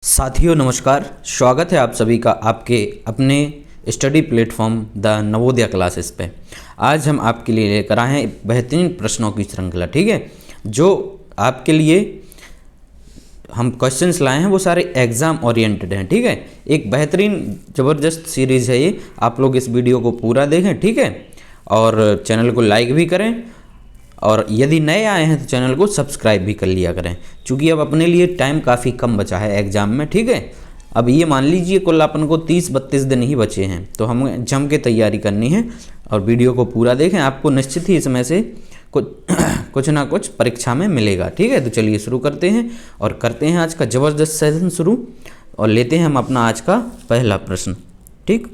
साथियों नमस्कार, स्वागत है आप सभी का आपके अपने study platform the Navodaya classes पे। आज हम आपके लिए लेकर आए हैं बेहतरीन प्रश्नों की श्रृंखला। ठीक है, जो आपके लिए हम क्वेश्चंस लाए हैं वो सारे एग्ज़ाम ओरिएंटेड हैं। ठीक है, एक बेहतरीन ज़बरदस्त सीरीज़ है ये। आप लोग इस वीडियो को पूरा देखें, ठीक है, और चैनल को लाइक भी करें, और यदि नए आए हैं तो चैनल को सब्सक्राइब भी कर लिया करें, क्योंकि अब अपने लिए टाइम काफ़ी कम बचा है एग्ज़ाम में। ठीक है, अब ये मान लीजिए कुल अपन को 30-32 दिन ही बचे हैं, तो हमें जम के तैयारी करनी है और वीडियो को पूरा देखें। आपको निश्चित ही इसमें से कुछ ना कुछ परीक्षा में मिलेगा। ठीक है, तो चलिए शुरू करते हैं और करते हैं आज का ज़बरदस्त सेशन शुरू, और लेते हैं हम अपना आज का पहला प्रश्न। ठीक,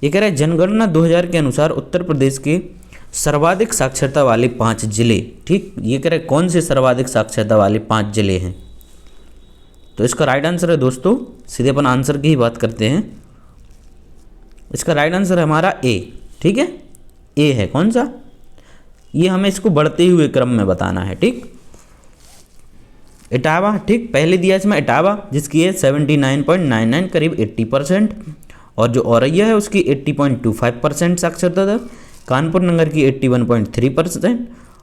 ये कह रहा है जनगणना 2000 के अनुसार उत्तर प्रदेश के सर्वाधिक साक्षरता वाले 5 जिले। ठीक, ये कह रहे हैं कौन से सर्वाधिक साक्षरता वाले 5 जिले हैं। तो इसका राइट आंसर है दोस्तों, सीधे अपन आंसर की ही बात करते हैं। इसका राइट आंसर है हमारा ए। ठीक है, ए है कौन सा, ये हमें इसको बढ़ते हुए क्रम में बताना है। ठीक, इटावा, ठीक, पहले दिया इसमें इटावा जिसकी है 79.99 करीब 80%, और जो औरैया है उसकी 80.25% साक्षरता दर, कानपुर नगर की 81.3%,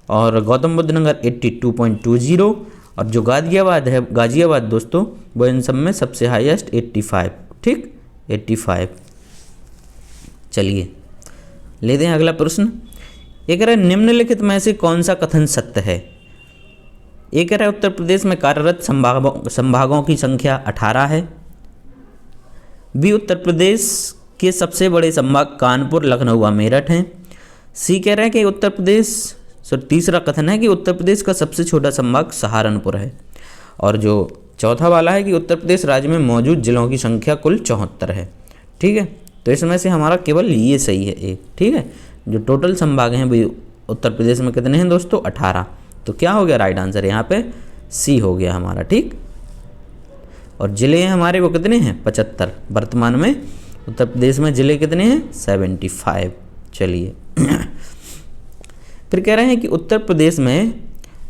और गौतम बुद्ध नगर 82.20, और जो गाजियाबाद है, गाजियाबाद दोस्तों, वो इन सब में सबसे हाईएस्ट 85। ठीक, 85। चलिए लेते हैं अगला प्रश्न। ये कह रहा है निम्नलिखित में से कौन सा कथन सत्य है। ये कह रहा है उत्तर प्रदेश में कार्यरत संभागों की संख्या 18 है। बी, उत्तर प्रदेश के सबसे बड़े संभाग कानपुर, लखनऊ व मेरठ हैं। सी कह रहा है कि उत्तर प्रदेश, तीसरा कथन है कि उत्तर प्रदेश का सबसे छोटा संभाग सहारनपुर है। और जो चौथा वाला है कि उत्तर प्रदेश राज्य में मौजूद जिलों की संख्या कुल 74 है। ठीक है, तो इसमें से हमारा केवल ये सही है एक। ठीक है, जो टोटल संभाग हैं भाई उत्तर प्रदेश में कितने हैं दोस्तों, 18। तो क्या हो गया राइट आंसर यहाँ पे, सी हो गया हमारा। ठीक, और जिले हैं हमारे वो कितने हैं, 75। वर्तमान में उत्तर प्रदेश में जिले कितने हैं, 75। चलिए फिर कह रहे हैं कि उत्तर प्रदेश में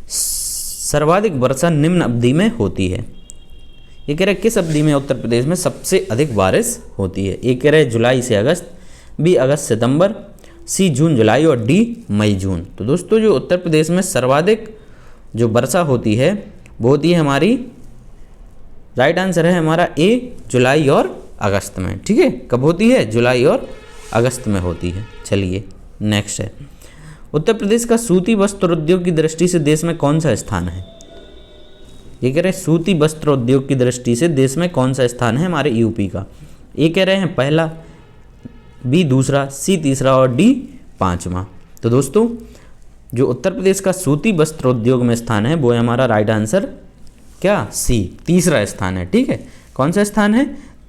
सर्वाधिक वर्षा निम्न अवधि में होती है। ये कह रहे हैं किस अवधि में उत्तर प्रदेश में सबसे अधिक बारिश होती है। ये कह रहे हैं जुलाई से अगस्त, बी अगस्त सितंबर, सी जून जुलाई, और डी मई जून। तो दोस्तों जो उत्तर प्रदेश में सर्वाधिक जो वर्षा होती है वो होती है हमारी, राइट आंसर है हमारा ए, जुलाई और अगस्त में। ठीक है, कब होती है, जुलाई और अगस्त में होती है। चलिए नेक्स्ट है, उत्तर प्रदेश का सूती वस्त्र उद्योग की दृष्टि से देश में कौन सा स्थान है। ये कह रहे हैं सूती वस्त्र उद्योग की दृष्टि से देश में कौन सा स्थान है हमारे यूपी का। ये कह रहे हैं पहला, बी दूसरा, सी तीसरा, और डी पांचवा। तो दोस्तों जो उत्तर प्रदेश का सूती वस्त्र उद्योग में स्थान है वो है हमारा राइट आंसर क्या, सी, तीसरा स्थान है। ठीक है, कौन सा स्थान है,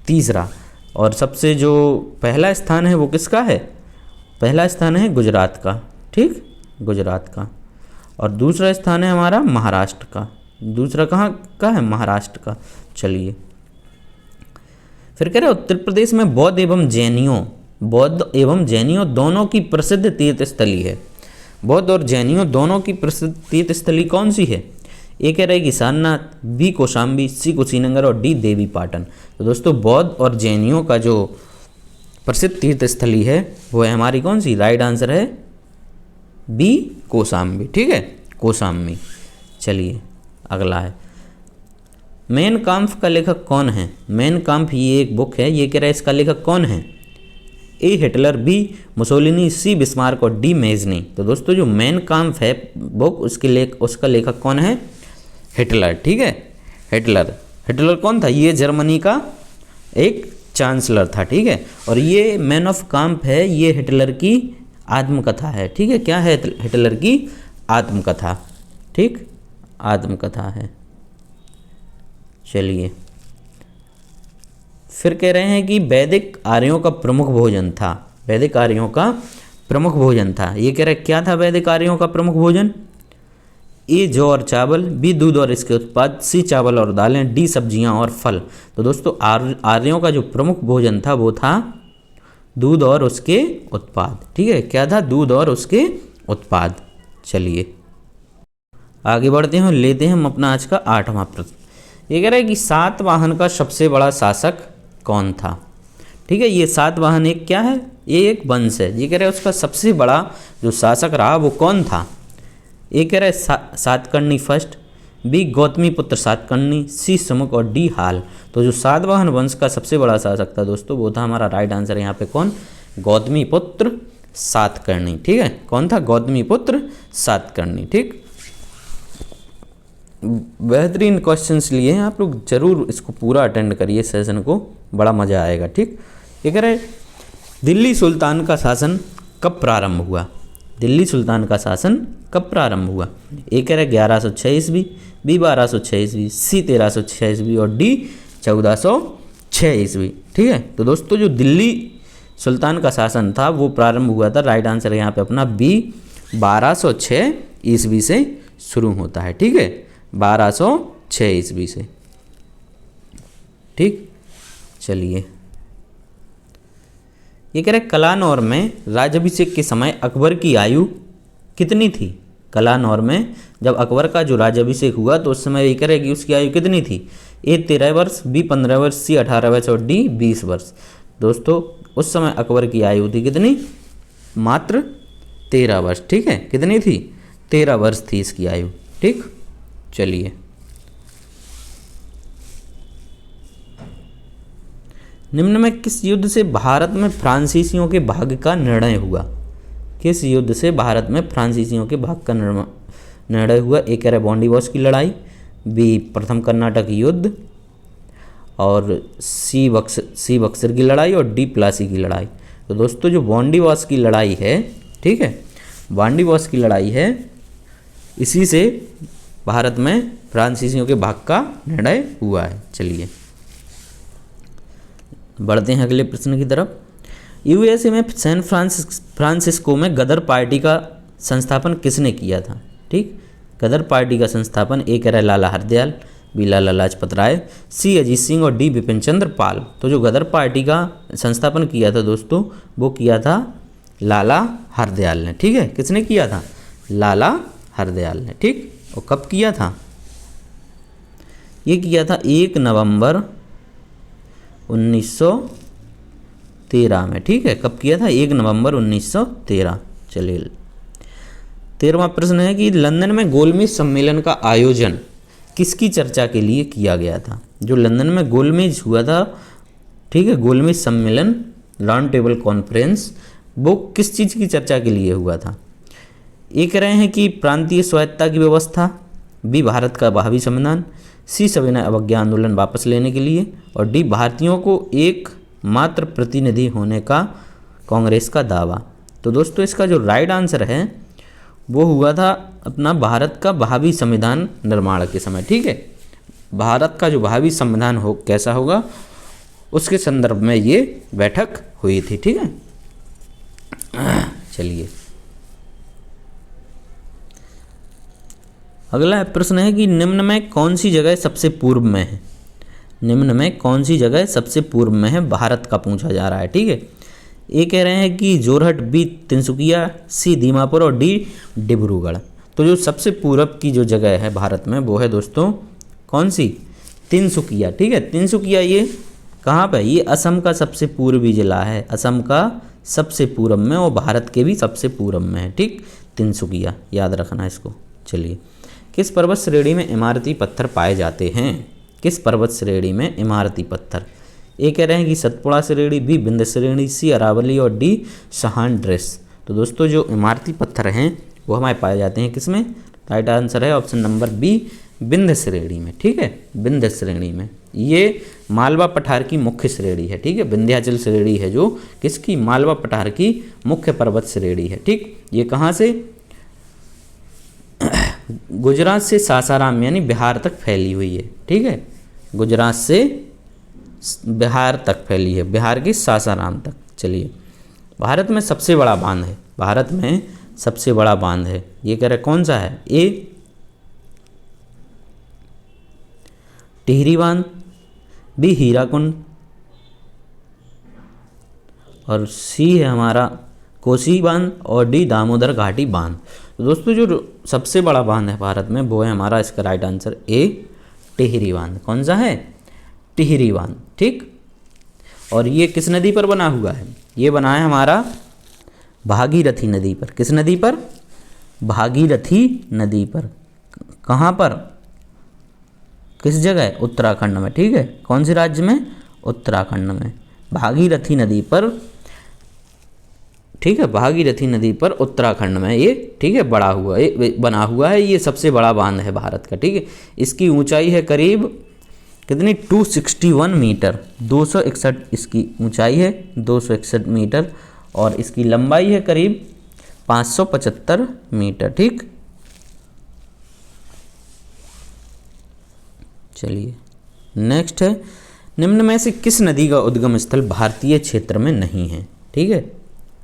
तीसरा। और सबसे जो पहला स्थान है वो किसका है, पहला स्थान है गुजरात का। ठीक, गुजरात का। और दूसरा स्थान है हमारा महाराष्ट्र का। दूसरा कहाँ का है, महाराष्ट्र का। चलिए फिर कह रहे उत्तर प्रदेश में बौद्ध एवं जैनियों दोनों की प्रसिद्ध तीर्थस्थली है। बौद्ध और जैनियों दोनों की प्रसिद्ध तीर्थस्थली कौन सी है। ए कह रहे कि सारनाथ, बी कौशाम्बी, सी कुशीनगर, और डी देवी पाटन। तो दोस्तों बौद्ध और जैनियों का जो प्रसिद्ध तीर्थस्थली है वो है हमारी कौन सी, राइट आंसर है बी कौशाम्बी। ठीक है, कौशाम्बी। चलिए अगला है, मेन काम्फ का लेखक कौन है। मेन काम्फ ये एक बुक है, ये कह रहा है इसका लेखक कौन है। A Hitler, B Mussolini, C Bismarck, और डी मेजनी। तो दोस्तों जो मेन काम्फ है बुक उसका लेखक कौन है, हिटलर। ठीक है, हिटलर कौन था, ये जर्मनी का एक चांसलर था। ठीक है, और ये मैन ऑफ काम्फ है, ये हिटलर की आत्मकथा है। ठीक है, क्या है, हिटलर की आत्मकथा। ठीक, आत्मकथा है। चलिए फिर कह रहे हैं कि वैदिक आर्यों का प्रमुख भोजन था। वैदिक आर्यों का प्रमुख भोजन था, ये कह रहे क्या था वैदिक आर्यों का प्रमुख भोजन। ए जौ और चावल, बी दूध और इसके उत्पाद, सी चावल और दालें, डी सब्जियां और फल। तो दोस्तों आर्यों का जो प्रमुख भोजन था वो था दूध और उसके उत्पाद। ठीक है, क्या था, दूध और उसके उत्पाद। चलिए आगे बढ़ते हैं, लेते हैं हम अपना आज का 8वां प्रश्न। ये कह रहा है कि सातवाहन का सबसे बड़ा शासक कौन था। ठीक है, ये सातवाहन एक क्या है, ये एक वंश है। ये कह रहा है उसका सबसे बड़ा जो शासक रहा वो कौन था। ये कह रहा है सातकर्णी फर्स्ट, बी गौतमी पुत्र सातकर्णी, सी समुक और डी हाल। तो जो सातवाहन वंश का सबसे बड़ा शासक था दोस्तों वो था हमारा राइट आंसर यहाँ पे कौन, गौतमी पुत्र सातकर्णी। ठीक है, कौन था, गौतमी पुत्र सातकर्णी। ठीक, बेहतरीन क्वेश्चंस लिए हैं, आप लोग जरूर इसको पूरा अटेंड करिए सेशन को, बड़ा मज़ा आएगा। ठीक, ये कह रहे दिल्ली सुल्तान का शासन कब प्रारंभ हुआ। दिल्ली सुल्तान का शासन कब प्रारंभ हुआ। ए कह रहे 1106 ईस्वी, बी 1206 ईस्वी, सी 1306 ईस्वी और डी 1406 ईस्वी। ठीक है, तो दोस्तों जो दिल्ली सुल्तान का शासन था वो प्रारंभ हुआ था, राइट आंसर यहाँ पे अपना बी 1206 ईस्वी से शुरू होता है। ठीक है, 1206 ईस्वी से। ठीक, चलिए ये कह रहे कलानौर में राज्याभिषेक के समय अकबर की आयु कितनी थी। कलानौर में जब अकबर का जो राज्याभिषेक हुआ तो उस समय ये कह रहे कि उसकी आयु कितनी थी। ए 13 वर्ष, बी 15 वर्ष, सी 18 वर्ष और डी 20 वर्ष। दोस्तों उस समय अकबर की आयु थी कितनी, मात्र 13 वर्ष। ठीक है, कितनी थी, 13 वर्ष थी इसकी आयु। ठीक, चलिए निम्न में किस युद्ध से भारत में फ्रांसीसियों के भाग का निर्णय हुआ। किस युद्ध से भारत में फ्रांसीसियों के भाग का निर्णय हुआ। एक कह रहा है बॉन्डीवॉस की लड़ाई, बी प्रथम कर्नाटक युद्ध और सी बक्सर की लड़ाई और डी प्लासी की लड़ाई। तो दोस्तों जो बॉन्डीवॉस की लड़ाई है, ठीक है, बॉन्डीवॉस की लड़ाई है, इसी से भारत में फ्रांसीसियों के भाग का निर्णय हुआ है। चलिए बढ़ते हैं अगले प्रश्न की तरफ। यूएसए में सैन फ्रांसिस्को में गदर पार्टी का संस्थापन किसने किया था। ठीक, गदर पार्टी का संस्थापन ए कह रहा है लाला हरदयाल, बी लाला लाजपत राय, सी अजीत सिंह और डी बिपिन चंद्र पाल। तो जो गदर पार्टी का संस्थापन किया था दोस्तों वो किया था लाला हरदयाल ने। ठीक है, किसने किया था, लाला हरदयाल ने। ठीक, और कब किया था, ये किया था 1 नवंबर 1913 में। ठीक है, कब किया था, 1 नवंबर 1913। चलिए 13वां प्रश्न है कि लंदन में गोलमेज सम्मेलन का आयोजन किसकी चर्चा के लिए किया गया था। जो लंदन में गोलमेज हुआ था, ठीक है, गोलमेज सम्मेलन राउंड टेबल कॉन्फ्रेंस, वो किस चीज़ की चर्चा के लिए हुआ था। ये कह रहे हैं कि प्रांतीय स्वायत्तता की व्यवस्था, बी भारत का भावी संविधान, सी सविनय अवज्ञा आंदोलन वापस लेने के लिए और डी भारतीयों को एक मात्र प्रतिनिधि होने का कांग्रेस का दावा। तो दोस्तों इसका जो राइट आंसर है वो हुआ था अपना भारत का भावी संविधान निर्माण के समय। ठीक है, भारत का जो भावी संविधान हो कैसा होगा उसके संदर्भ में ये बैठक हुई थी। ठीक है, चलिए अगला प्रश्न है कि निम्न में कौन सी जगह सबसे पूर्व में है। निम्न में कौन सी जगह सबसे पूर्व में है भारत का पूछा जा रहा है। ठीक है, ये कह रहे हैं कि जोरहट, बी तिनसुकिया, सी दीमापुर और डी डिब्रूगढ़। तो जो सबसे पूरब की जो जगह है भारत में वो है दोस्तों कौन सी, तिनसुकिया। ठीक है, तिनसुकिया ये कहाँ पर, ये असम का सबसे पूर्वी जिला है, असम का सबसे पूर्व में और भारत के भी सबसे पूर्व में है। ठीक, तिनसुकिया याद रखना इसको। चलिए किस पर्वत श्रेणी में इमारती पत्थर पाए जाते हैं। किस पर्वत श्रेणी में इमारती पत्थर, ए कह रहे हैं कि सतपुड़ा श्रेणी, बी विंध्य श्रेणी, सी अरावली और डी सहान ड्रेस। तो दोस्तों जो इमारती पत्थर हैं वो हमारे पाए जाते हैं किसमें, राइट आंसर है ऑप्शन नंबर बी विंध्य श्रेणी में। ठीक है, विंध्य श्रेणी में, ये मालवा पठार की मुख्य श्रेणी है। ठीक है, विंध्याचल श्रेणी है जो किसकी, मालवा पठार की मुख्य पर्वत श्रेणी है। ठीक, ये कहाँ से, गुजरात से सासाराम यानी बिहार तक फैली हुई है। ठीक है, गुजरात से बिहार तक फैली है, बिहार के सासाराम तक। चलिए भारत में सबसे बड़ा बांध है, भारत में सबसे बड़ा बांध है, ये कह रहे कौन सा है, ए टिहरी बांध, बी हीराकुंड और सी है हमारा कोसी बांध और डी दामोदर घाटी बांध। तो दोस्तों जो सबसे बड़ा बांध है भारत में वो है हमारा, इसका राइट आंसर ए टिहरी बांध। कौन सा है? टिहरी बांध। ठीक, और ये किस नदी पर बना हुआ है? ये बना है हमारा भागीरथी नदी पर। किस नदी पर? भागीरथी नदी पर। कहाँ पर? किस जगह? उत्तराखंड में। ठीक है, कौन से राज्य में? उत्तराखंड में, भागीरथी नदी पर। ठीक है, भागीरथी नदी पर उत्तराखंड में ये, ठीक है, बड़ा हुआ ये बना हुआ है। ये सबसे बड़ा बांध है भारत का। ठीक है, इसकी ऊंचाई है करीब कितनी? 261 मीटर, 261 इसकी ऊंचाई है, 261 मीटर, और इसकी लंबाई है करीब 575 मीटर। ठीक, चलिए नेक्स्ट है, निम्न में से किस नदी का उद्गम स्थल भारतीय क्षेत्र में नहीं है? ठीक है,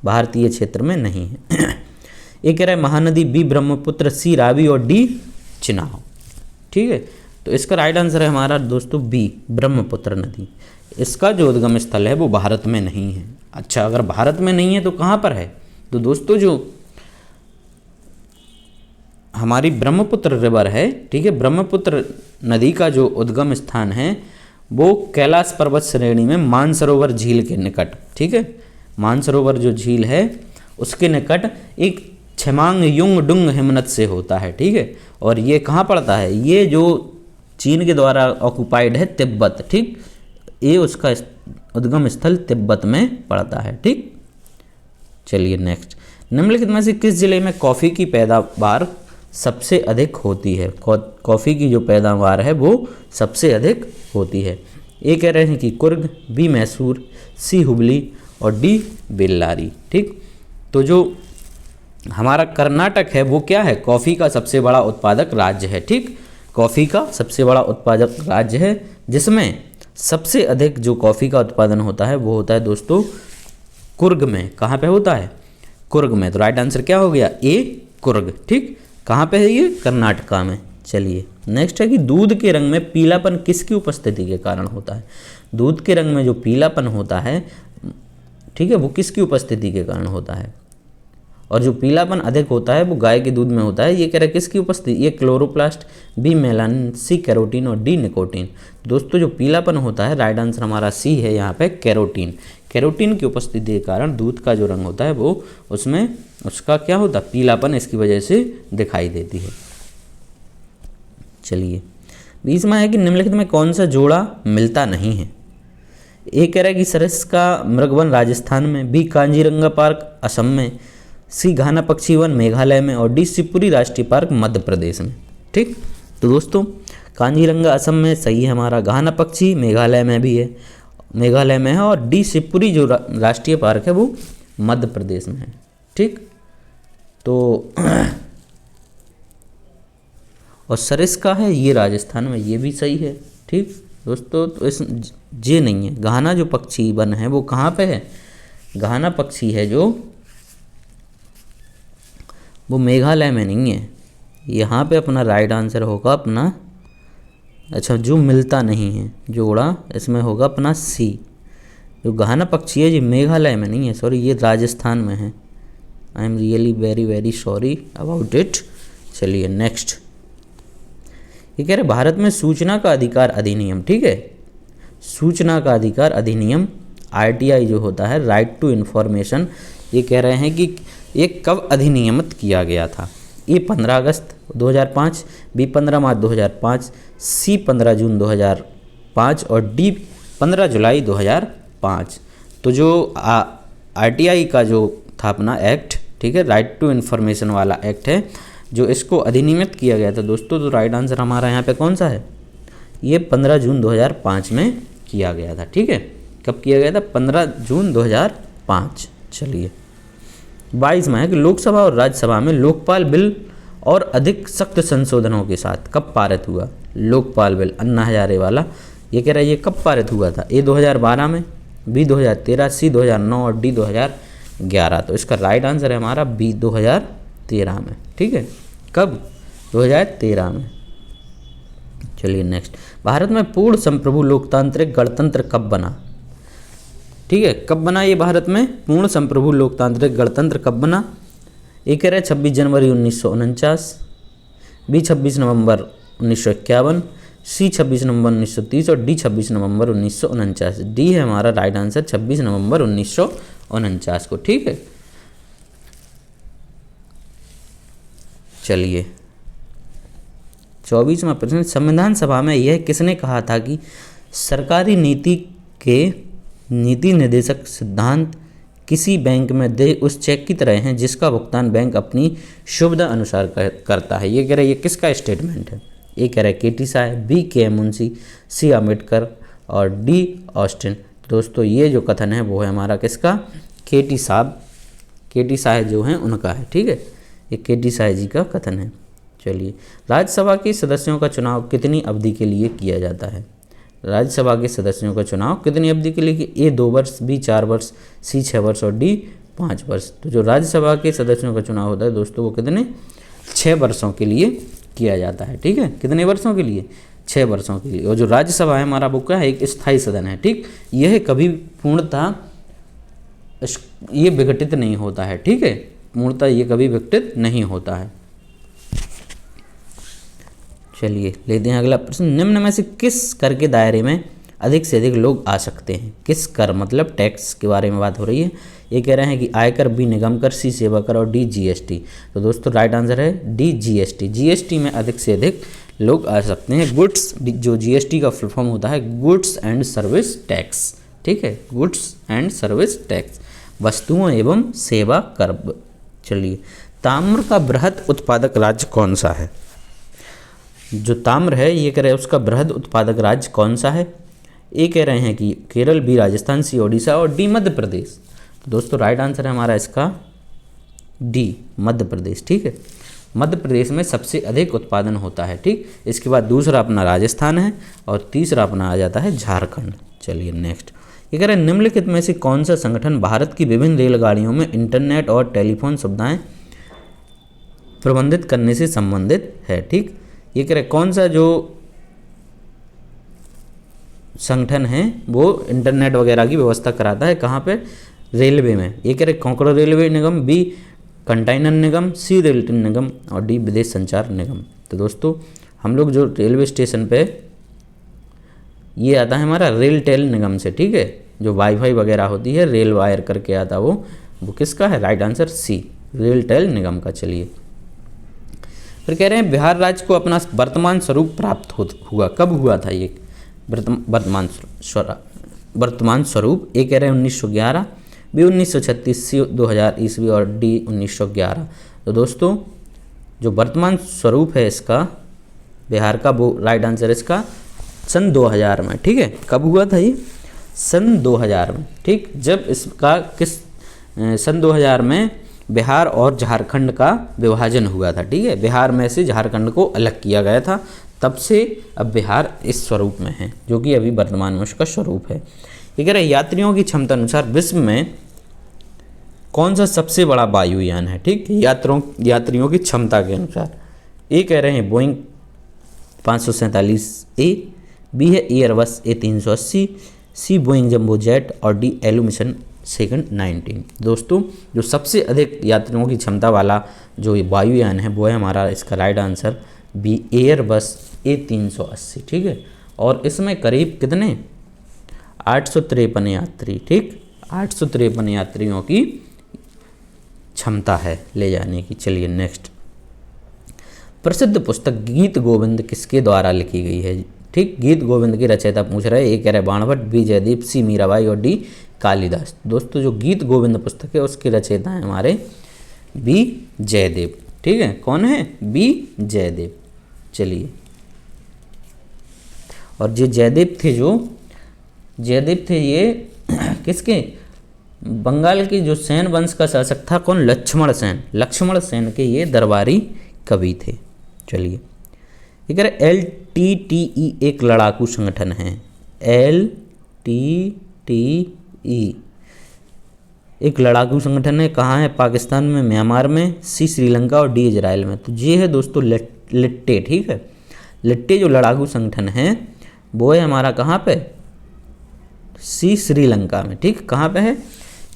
भारतीय क्षेत्र में नहीं है। एक कह रहा है महानदी, बी ब्रह्मपुत्र, सी रावी और डी चिनाब। ठीक है, तो इसका राइट आंसर है हमारा दोस्तों बी ब्रह्मपुत्र नदी। इसका जो उद्गम स्थल है वो भारत में नहीं है। अच्छा, अगर भारत में नहीं है तो कहाँ पर है? तो दोस्तों जो हमारी ब्रह्मपुत्र रिवर है, ठीक है, ब्रह्मपुत्र नदी का जो उद्गम स्थान है वो कैलाश पर्वत श्रेणी में मानसरोवर झील के निकट। ठीक है, मानसरोवर जो झील है उसके निकट एक छेमांग युंग डुंग हिमनद से होता है। ठीक है, और ये कहाँ पड़ता है? ये जो चीन के द्वारा ऑक्युपाइड है तिब्बत। ठीक, ये उसका उद्गम स्थल तिब्बत में पड़ता है। ठीक, चलिए नेक्स्ट, निम्नलिखित में से किस जिले में कॉफ़ी की पैदावार सबसे अधिक होती है? कॉफ़ी की जो पैदावार है वो सबसे अधिक होती है। ए कह रहे हैं कि कुर्ग, बी मैसूर, सी हुबली और डी बेल्लारी। ठीक, तो जो हमारा कर्नाटक है वो क्या है? कॉफ़ी का सबसे बड़ा उत्पादक राज्य है। ठीक, कॉफ़ी का सबसे बड़ा उत्पादक राज्य है, जिसमें सबसे अधिक जो कॉफ़ी का उत्पादन होता है वो होता है दोस्तों कुर्ग में। कहाँ पे होता है? कुर्ग में। तो राइट आंसर क्या हो गया? ए कुर्ग। ठीक, कहाँ पे है ये? कर्नाटका में। चलिए नेक्स्ट है कि दूध के रंग में पीलापन किसकी उपस्थिति के कारण होता है? दूध के रंग में जो पीलापन होता है, ठीक है, वो किसकी उपस्थिति के कारण होता है? और जो पीलापन अधिक होता है वो गाय के दूध में होता है। ये कह रहा है किसकी उपस्थिति? ये क्लोरोप्लास्ट, बी मेलानिन, सी कैरोटीन और डी निकोटीन। दोस्तों जो पीलापन होता है, राइट आंसर हमारा सी है यहाँ पे कैरोटीन। कैरोटीन की उपस्थिति के कारण दूध का जो रंग होता है वो उसमें उसका क्या होता है? पीलापन इसकी वजह से दिखाई देती है। चलिए 20 में है कि निम्नलिखित में कौन सा जोड़ा मिलता नहीं है? ए कह रहा है कि सरिस्का मृगवन राजस्थान में, बी कांजीरंगा पार्क असम में, सी घाना पक्षी वन मेघालय में और डी शिवपुरी राष्ट्रीय पार्क मध्य प्रदेश में। ठीक, तो दोस्तों कांजीरंगा असम में सही है हमारा, घाना पक्षी मेघालय में भी है, मेघालय में है, और डी शिवपुरी जो राष्ट्रीय पार्क है वो मध्य प्रदेश में है। ठीक, तो और सरिस्का है ये राजस्थान में, ये भी सही है। ठीक दोस्तों, तो इस जे नहीं है। घाना जो पक्षी वन है वो कहाँ पे है? घाना पक्षी है जो वो मेघालय में नहीं है। यहाँ पे अपना राइट आंसर होगा अपना, अच्छा, जो मिलता नहीं है जोड़ा, इसमें होगा अपना सी। जो घाना पक्षी है ये मेघालय में नहीं है, सॉरी, ये राजस्थान में है। I am really very very sorry about it. चलिए नेक्स्ट, ये कह रहे भारत में सूचना का अधिकार अधिनियम, ठीक है, सूचना का अधिकार अधिनियम RTI जो होता है, राइट टू इन्फॉर्मेशन, ये कह रहे हैं कि ये कब अधिनियमित किया गया था? ए 15 अगस्त 2005, बी 15 मार्च 2005, सी 15 जून 2005 और डी 15 जुलाई 2005। तो जो RTI का जो था अपना एक्ट, ठीक है, राइट टू इन्फॉर्मेशन वाला एक्ट है, जो इसको अधिनियमित किया गया था दोस्तों। तो राइट आंसर हमारा यहाँ पे कौन सा है? ये 15 जून 2005 में किया गया था। ठीक है, कब किया गया था? 15 जून 2005। चलिए 22 में है कि लोकसभा और राज्यसभा में लोकपाल बिल और अधिक सख्त संशोधनों के साथ कब पारित हुआ? लोकपाल बिल अन्ना हजारे वाला, ये कह रहा है ये कब पारित हुआ था? ए 2012 में, बी 2013, सी 2009 और डी 2011। तो इसका राइट आंसर है हमारा बी 2013 में। ठीक है, कब? 2013 में। चलिए नेक्स्ट, भारत में पूर्ण संप्रभु लोकतांत्रिक गणतंत्र कब बना? ठीक है, कब बना ये भारत में पूर्ण संप्रभु लोकतांत्रिक गणतंत्र कब बना? एक कह रहे 26 जनवरी 1949, बी 26 नवंबर 1951, सी 26 नवंबर 1930 और डी 26 नवंबर 1949। डी है हमारा राइट आंसर 26 नवंबर 1949 को। ठीक है, चलिए 24वां प्रश्न, संविधान सभा में यह किसने कहा था कि सरकारी नीति के नीति निर्देशक सिद्धांत किसी बैंक में दे उस चेक की तरह हैं जिसका भुगतान बैंक अपनी सुविधा अनुसार करता है। ये कह रहे, ये किसका स्टेटमेंट है? ए कह रहे केटी साय, बी के एम मुंशी, सी अम्बेडकर और डी ऑस्टिन। दोस्तों ये जो कथन है वो है हमारा किसका? केटी साहब, केटी साय जो हैं उनका है। ठीक है, ये केटी साय जी का कथन है। चलिए, राज्यसभा के सदस्यों का चुनाव कितनी अवधि के लिए किया जाता है? राज्यसभा के सदस्यों का चुनाव कितनी अवधि के लिए? ए 2 वर्ष, बी 4 वर्ष, सी 6 वर्ष और डी 5 वर्ष। तो जो राज्यसभा के सदस्यों का चुनाव होता है दोस्तों वो कितने? 6 वर्षों के लिए किया जाता है। ठीक है, कितने वर्षों के लिए? 6 वर्षों के लिए। और जो राज्यसभा है हमारा वो क्या है? एक स्थायी सदन है। ठीक, यह कभी पूर्णतः ये विघटित नहीं होता है। ठीक है, पूर्णतः ये कभी विघटित नहीं होता है। चलिए लेते हैं अगला प्रश्न, निम्न में से किस कर के दायरे में अधिक से अधिक लोग आ सकते हैं? किस कर मतलब टैक्स के बारे में बात हो रही है। ये कह रहे हैं कि आयकर, बी निगम कर, सी सेवा कर और डी जीएसटी। तो दोस्तों राइट आंसर है डी जीएसटी। जीएसटी में अधिक से अधिक लोग आ सकते हैं। गुड्स, जो जीएसटी का फुल फॉर्म होता है गुड्स एंड सर्विस टैक्स। ठीक है, गुड्स एंड सर्विस टैक्स, वस्तुओं एवं सेवा कर। चलिए, ताम्र का बृहद उत्पादक राज्य कौन सा है? जो ताम्र है ये कह रहे हैं उसका बृहद उत्पादक राज्य कौन सा है? ए कह रहे हैं कि केरल, बी राजस्थान, सी ओडिशा और डी मध्य प्रदेश। तो दोस्तों राइट आंसर है हमारा इसका डी मध्य प्रदेश। ठीक है, मध्य प्रदेश में सबसे अधिक उत्पादन होता है। ठीक, इसके बाद दूसरा अपना राजस्थान है और तीसरा अपना आ जाता है झारखंड। चलिए नेक्स्ट, ये कह रहे हैं निम्नलिखित में से कौन सा संगठन भारत की विभिन्न रेलगाड़ियों में इंटरनेट और टेलीफोन सुविधाएं प्रबंधित करने से संबंधित है? ठीक, ये कह रहे कौन सा जो संगठन है वो इंटरनेट वगैरह की व्यवस्था कराता है? कहाँ पे? रेलवे में। ये कह रहे कोंकण रेलवे निगम, बी कंटेनर निगम, सी रेल निगम और डी विदेश संचार निगम। तो दोस्तों हम लोग जो रेलवे स्टेशन पे ये आता है हमारा रेल टेल निगम से। ठीक है, जो वाईफाई वगैरह होती है रेल वायर करके आता वो किसका है? Right answer C RailTel निगम का। चलिए फिर कह रहे हैं बिहार राज्य को अपना वर्तमान स्वरूप प्राप्त हुआ कब हुआ था? ये वर्तमान स्वरूप। ए कह रहे हैं 1911, बी 1936, सी 2000 ईस्वी और डी 1911। तो दोस्तों जो वर्तमान स्वरूप है इसका बिहार का वो राइट आंसर इसका सन 2000 में। ठीक है, कब हुआ था ये? सन 2000 में। ठीक, जब इसका सन 2000 में बिहार और झारखंड का विभाजन हुआ था। ठीक है, बिहार में से झारखंड को अलग किया गया था, तब से अब बिहार इस स्वरूप में है जो कि अभी वर्तमान में उसका स्वरूप है। ये कह रहे यात्रियों की क्षमता अनुसार विश्व में कौन सा सबसे बड़ा वायुयान है? ठीक, यात्रियों की क्षमता के अनुसार। ए कह रहे हैं बोइंग 547 ए, बी है एयरबस A380, सी बोइंग जंबो जेट और डी एलुमिशन सेकंड 19। दोस्तों जो सबसे अधिक यात्रियों की क्षमता वाला जो वायुयान है वो है हमारा इसका right answer B Airbus A380। ठीक है, और इसमें करीब कितने 853 यात्री। ठीक, 853 यात्रियों की क्षमता है ले जाने की। चलिए नेक्स्ट, प्रसिद्ध पुस्तक गीत गोविंद किसके द्वारा लिखी गई है? ठीक, गीत गोविंद की रचयिता पूछ रहे हैं। ए कह रहे बाणभट्ट, बी जयदीप, सी मीराबाई और डी कालिदास। दोस्तों जो गीत गोविंद पुस्तक है उसके रचयिता हैं हमारे बी जयदेव। ठीक है, कौन है? बी जयदेव। चलिए, और जो जयदेव थे ये किसके? बंगाल के जो सेन वंश का शासक था कौन? लक्ष्मण सेन के ये दरबारी कवि थे। चलिए, ये कह रहे LTTE एक लड़ाकू संगठन है। LTTE एक लड़ाकू संगठन है। कहाँ है? पाकिस्तान में, म्यांमार में, सी श्रीलंका और डी इजराइल में। तो ये है दोस्तों लिट्टे। ठीक है, लिट्टे जो लड़ाकू संगठन है वो है हमारा कहाँ पे? सी श्रीलंका में। ठीक, कहाँ पे है?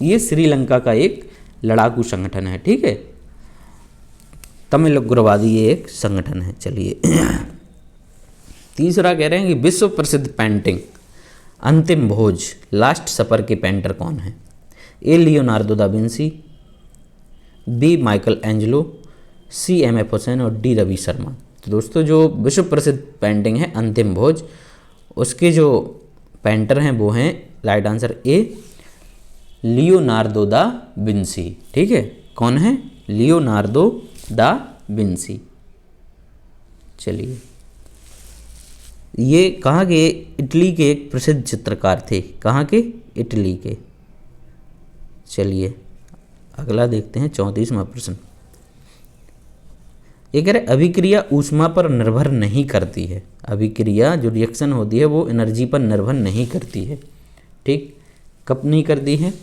ये श्रीलंका का एक लड़ाकू संगठन है। ठीक है, तमिल उग्रवादी ये एक संगठन है। चलिए तीसरा कह रहे हैं कि विश्व प्रसिद्ध पेंटिंग अंतिम भोज लास्ट सपर के पेंटर कौन है? A Leonardo da Vinci, B Michelangelo, C M F Hussain और डी रवि शर्मा। तो दोस्तों जो विश्व प्रसिद्ध पेंटिंग है अंतिम भोज, उसके जो पेंटर हैं वो हैं, right answer A Leonardo da Vinci. ठीक है, कौन है? Leonardo da Vinci. चलिए, ये कहाँ के? इटली के एक प्रसिद्ध चित्रकार थे। कहाँ के? इटली के। चलिए अगला देखते हैं 34वां प्रश्न। ये कह रहे अभिक्रिया ऊष्मा पर निर्भर नहीं करती है। अभिक्रिया जो रिएक्शन होती है वो एनर्जी पर निर्भर नहीं करती है। ठीक, कब नहीं करती है?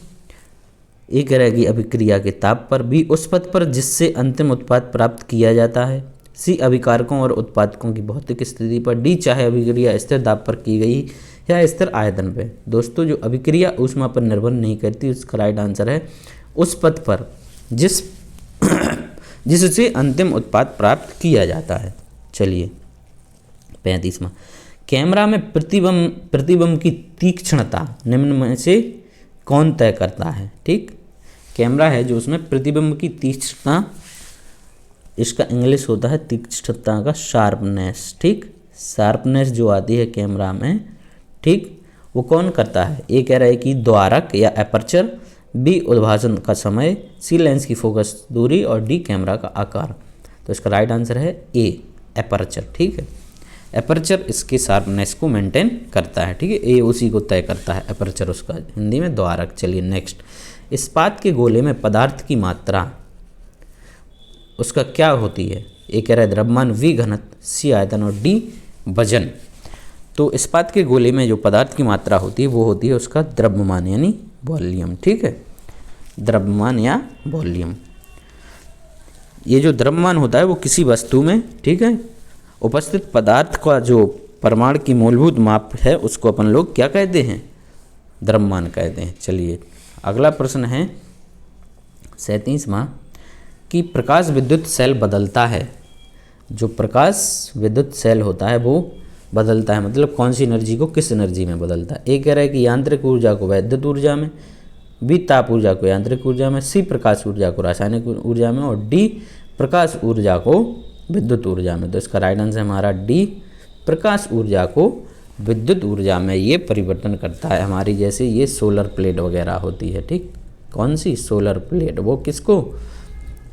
ये कह रहा है कि अभिक्रिया के ताप पर, बी उस पथ पर जिससे अंतिम उत्पाद प्राप्त किया जाता है, सी अभिकारकों और उत्पादकों की भौतिक स्थिति पर, डी चाहे अभिक्रिया स्थिर दाब पर की गई या स्थिर आयतन पे। दोस्तों जो अभिक्रिया ऊष्मा पर निर्भर नहीं करती उसका राइट आंसर है उस पथ पर जिससे अंतिम उत्पाद प्राप्त किया जाता है। चलिए 35वां, कैमरा में प्रतिबिंब की तीक्ष्णता निम्न में से कौन तय करता है? ठीक, कैमरा है जो उसमें प्रतिबिंब की तीक्ष्णता, इसका इंग्लिश होता है तीक्ष्णता का शार्पनेस। ठीक, शार्पनेस जो आती है कैमरा में, ठीक, वो कौन करता है? ए कह रहा है कि द्वारक या एपर्चर, बी उद्भासन का समय, सी लेंस की फोकस दूरी और डी कैमरा का आकार। तो इसका राइट आंसर है ए एपर्चर। ठीक है, एपर्चर इसके शार्पनेस को मेंटेन करता है। ठीक है, ए उसी को तय करता है, एपर्चर उसका हिंदी में द्वारक। चलिए नेक्स्ट, इस्पात के गोले में पदार्थ की मात्रा उसका क्या होती है? ए कह रहा है द्रव्यमान, वी घनत्व, सी आयतन और डी वजन। तो इस्पात के गोले में जो पदार्थ की मात्रा होती है वो होती है उसका द्रव्यमान यानी वॉल्यूम। ठीक है, द्रव्यमान या वॉल्यूम। ये जो द्रव्यमान होता है वो किसी वस्तु में, ठीक है, उपस्थित पदार्थ का जो परमाणु की मूलभूत माप है उसको अपन लोग क्या कहते हैं? द्रव्यमान कहते हैं। चलिए अगला प्रश्न है 37वां कि प्रकाश विद्युत सेल बदलता है। जो प्रकाश विद्युत सेल होता है वो बदलता है, मतलब कौन सी एनर्जी को किस एनर्जी में बदलता है? ए कह रहा है कि यांत्रिक ऊर्जा को वैद्युत ऊर्जा में, बी ताप ऊर्जा को यांत्रिक ऊर्जा में, सी प्रकाश ऊर्जा को रासायनिक ऊर्जा में और डी प्रकाश ऊर्जा को विद्युत ऊर्जा में। तो इसका राइट आंसर हमारा डी प्रकाश ऊर्जा को विद्युत ऊर्जा में ये परिवर्तन करता है। हमारी जैसे ये सोलर प्लेट वगैरह होती है, ठीक, कौन सी? सोलर प्लेट, वो किसको?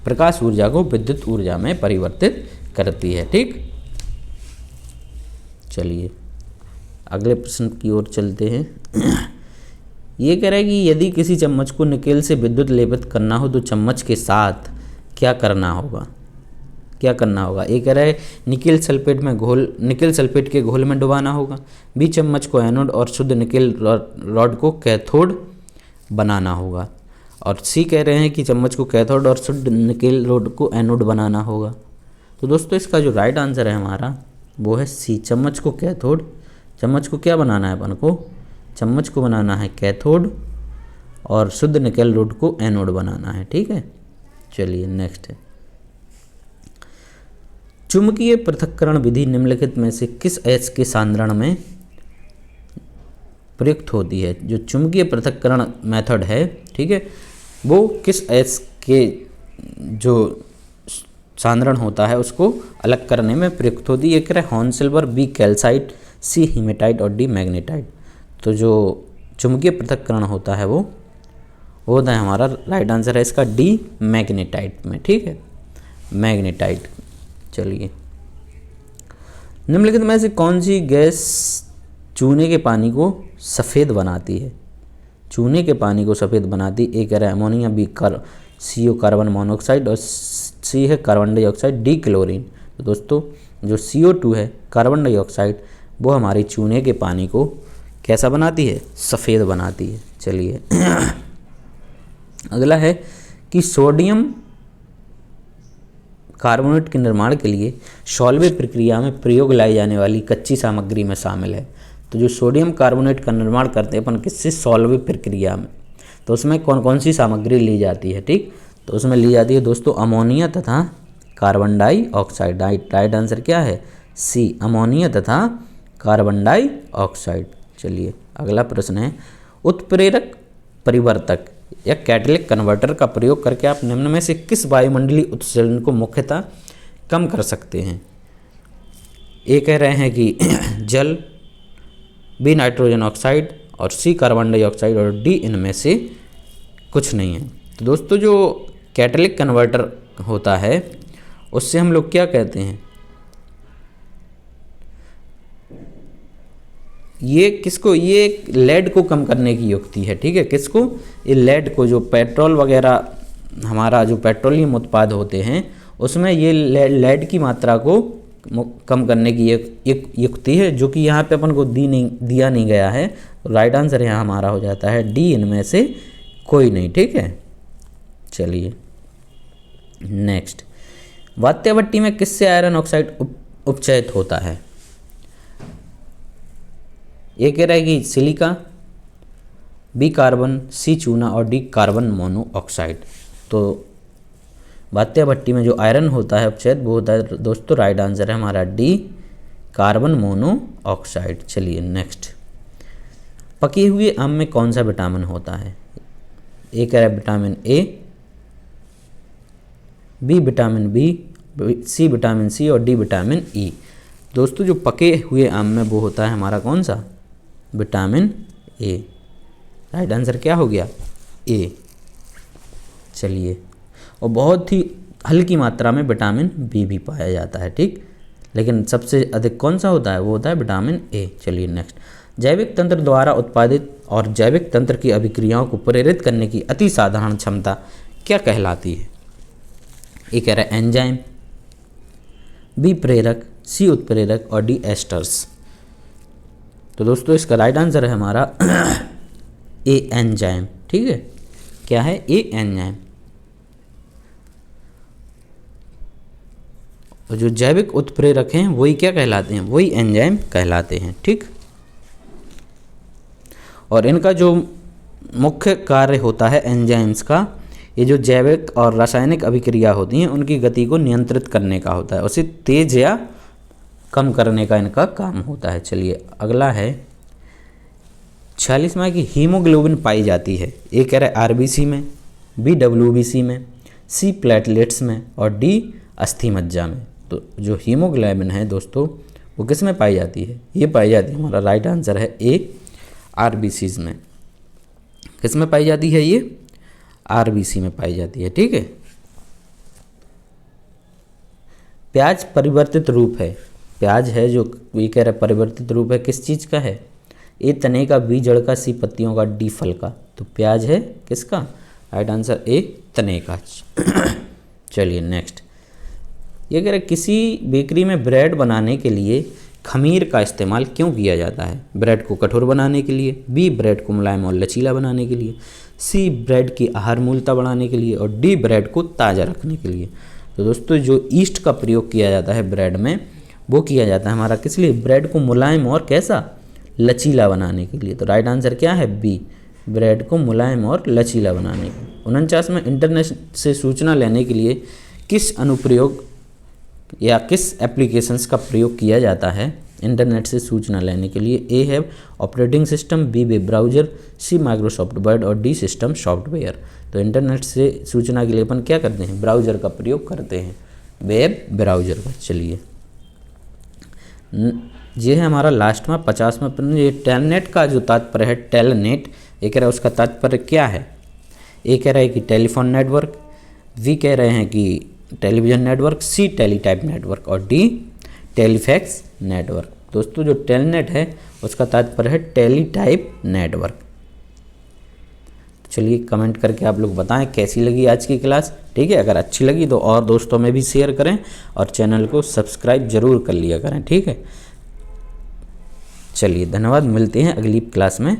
प्रकाश ऊर्जा को विद्युत ऊर्जा में परिवर्तित करती है। ठीक, चलिए अगले प्रश्न की ओर चलते हैं। ये कह रहा है कि यदि किसी चम्मच को निकेल से विद्युत लेपित करना हो तो चम्मच के साथ क्या करना होगा? क्या करना होगा? ये कह रहा है निकेल सल्फेट के घोल में डुबाना होगा, बी चम्मच को एनोड और शुद्ध निकेल रॉड को कैथोड बनाना होगा, और सी कह रहे हैं कि चम्मच को कैथोड और शुद्ध निकेल रॉड को एनोड बनाना होगा। तो दोस्तों इसका जो राइट आंसर है हमारा वो है सी, चम्मच को कैथोड। चम्मच को क्या बनाना है अपन को? चम्मच को बनाना है कैथोड और शुद्ध निकेल रॉड को एनोड बनाना है। ठीक है, चलिए नेक्स्ट है, चुंबकीय पृथक्करण विधि निम्नलिखित में से किस अयस्क के सांद्रण में प्रयुक्त होती है? जो चुंबकीय पृथक्करण मेथड है, ठीक है, वो किस अयस्क के जो सांद्रण होता है उसको अलग करने में प्रयुक्त होती है? ये कह रहा है हॉर्न सिल्वर, बी कैल्साइट, सी हीमेटाइट और डी मैग्नेटाइट। तो जो चुंबकीय पृथक्करण होता है वो होता है हमारा, राइट आंसर है इसका डी मैग्नेटाइट में। ठीक है, मैग्नेटाइट। चलिए निम्नलिखित में से कौन सी गैस चूने के पानी को सफ़ेद बनाती है? चूने के पानी को सफ़ेद बनाती, ए कह रहा है ammonia, B CO carbon monoxide और सी है कार्बन डाइऑक्साइड, डी क्लोरीन। तो दोस्तों जो CO2 है कार्बन डाइऑक्साइड वो हमारी चूने के पानी को कैसा बनाती है? सफ़ेद बनाती है। चलिए अगला है कि सोडियम कार्बोनेट के निर्माण के लिए सॉल्वे प्रक्रिया में प्रयोग लाई जाने वाली कच्ची सामग्री में शामिल है। तो जो सोडियम कार्बोनेट का निर्माण करते हैं अपन किससे? सॉल्वे प्रक्रिया में। तो उसमें कौन कौन सी सामग्री ली जाती है? ठीक, तो उसमें ली जाती है दोस्तों अमोनिया तथा कार्बन डाइऑक्साइड। राइट आंसर क्या है? सी, अमोनिया तथा कार्बन डाइऑक्साइड। चलिए अगला प्रश्न है, उत्प्रेरक परिवर्तक या कैटलिक कन्वर्टर का प्रयोग करके आप निम्न में से किस वायुमंडलीय उत्सर्जन को मुख्यतः कम कर सकते हैं। ए कह रहे हैं कि जल, बी नाइट्रोजन ऑक्साइड और सी कार्बन डाइऑक्साइड और डी इनमें से कुछ नहीं है। तो दोस्तों जो कैटलिक कन्वर्टर होता है उससे हम लोग क्या कहते हैं, ये किसको, ये लेड को कम करने की युक्ति है। ठीक है, किसको, ये लेड को, जो पेट्रोल वगैरह हमारा जो पेट्रोलियम उत्पाद होते हैं उसमें ये लेड की मात्रा को कम करने की एक युक्ति है, जो कि यहाँ पे अपन को दिया नहीं गया है। राइट आंसर यहाँ हमारा हो जाता है डी, इनमें से कोई नहीं। ठीक है, चलिए नेक्स्ट, वात्या भट्टी में किससे आयरन ऑक्साइड उपचयित होता है। ये कह रहा है कि सिलिका, बी कार्बन, सी चूना और डी कार्बन मोनोऑक्साइड। तो वात्या भट्टी में जो आयरन होता है उपचयित वो होता है दोस्तों, राइट आंसर है हमारा डी, कार्बन मोनोऑक्साइड। चलिए नेक्स्ट, पके हुए आम में कौन सा विटामिन होता है। ए कह रहा है vitamin A, B vitamin B, C vitamin C और डी विटामिन ई। दोस्तों जो पके हुए आम में वो होता है हमारा कौन सा, विटामिन ए। राइट आंसर क्या हो गया, ए। चलिए, और बहुत ही हल्की मात्रा में विटामिन बी भी पाया जाता है। ठीक, लेकिन सबसे अधिक कौन सा होता है, वो होता है विटामिन ए। चलिए नेक्स्ट, जैविक तंत्र द्वारा उत्पादित और जैविक तंत्र की अभिक्रियाओं को प्रेरित करने की अति साधारण क्षमता क्या कहलाती है। ए कह रहा है एंजाइम, बी प्रेरक, सी उत्प्रेरक और डी एस्टर्स। तो दोस्तों इसका राइट आंसर है हमारा ए एंजाइम। ठीक है, क्या है, ए एंजाइम। और जो जैविक उत्प्रेरक हैं वही क्या कहलाते हैं, वही एंजाइम कहलाते हैं। ठीक, और इनका जो मुख्य कार्य होता है एंजाइम्स का, ये जो जैविक और रासायनिक अभिक्रिया होती हैं उनकी गति को नियंत्रित करने का होता है, उसे तेज या कम करने का इनका काम होता है। चलिए अगला है, 46वां की हीमोग्लोबिन पाई जाती है। ए कह रहा है आरबीसी में, बी डब्ल्यूबीसी में, सी प्लेटलेट्स में और डी अस्थि मज्जा में। तो जो हीमोग्लोबिन है दोस्तों वो किस में पाई जाती है, ये पाई जाती है, हमारा राइट आंसर है ए, आरबीसीज में। किस में पाई जाती है, ये आरबीसी में पाई जाती है। ठीक है, प्याज परिवर्तित रूप है, प्याज है जो ये कह रहा है परिवर्तित रूप है, किस चीज़ का है, ए तने का, बी जड़ का, सी पत्तियों का, डी फल का। तो प्याज है किसका, राइट आंसर ए तने का। चलिए नेक्स्ट, ये कह रहे किसी बेकरी में ब्रेड बनाने के लिए खमीर का इस्तेमाल क्यों किया जाता है। ब्रेड को कठोर बनाने के लिए, बी ब्रेड को मुलायम और लचीला बनाने के लिए, सी ब्रेड की आहार मूलता बढ़ाने के लिए और डी ब्रेड को ताज़ा रखने के लिए। तो दोस्तों जो ईस्ट का प्रयोग किया जाता है ब्रेड में वो किया जाता है हमारा किस लिए, ब्रेड को मुलायम और कैसा, लचीला बनाने के लिए। तो राइट आंसर क्या है, बी, ब्रेड को मुलायम और लचीला बनाने के। 49 में इंटरनेट से सूचना लेने के लिए किस अनुप्रयोग या किस एप्लीकेशंस का प्रयोग किया जाता है इंटरनेट से सूचना लेने के लिए। ए है operating system, B web browser, C Microsoft Word और डी सिस्टम सॉफ्टवेयर। तो इंटरनेट से सूचना के लिए अपन क्या करते हैं, ब्राउज़र का प्रयोग करते हैं, वेब ब्राउज़र का। चलिए ये है हमारा लास्ट में 50वां प्रश्न। ये टेलनेट का जो तात्पर्य है, टेलनेट ये कह रहा है उसका तात्पर्य क्या है। ए कह रहा है कि टेलीफोन नेटवर्क, वी कह रहे हैं कि टेलीविज़न नेटवर्क, सी टेलीटाइप नेटवर्क और डी टेलीफैक्स नेटवर्क। दोस्तों जो टेलनेट है उसका तात्पर्य है टेलीटाइप नेटवर्क। चलिए कमेंट करके आप लोग बताएं कैसी लगी आज की क्लास। ठीक है, अगर अच्छी लगी तो और दोस्तों में भी शेयर करें और चैनल को सब्सक्राइब जरूर कर लिया करें। ठीक है, चलिए धन्यवाद, मिलते हैं अगली क्लास में।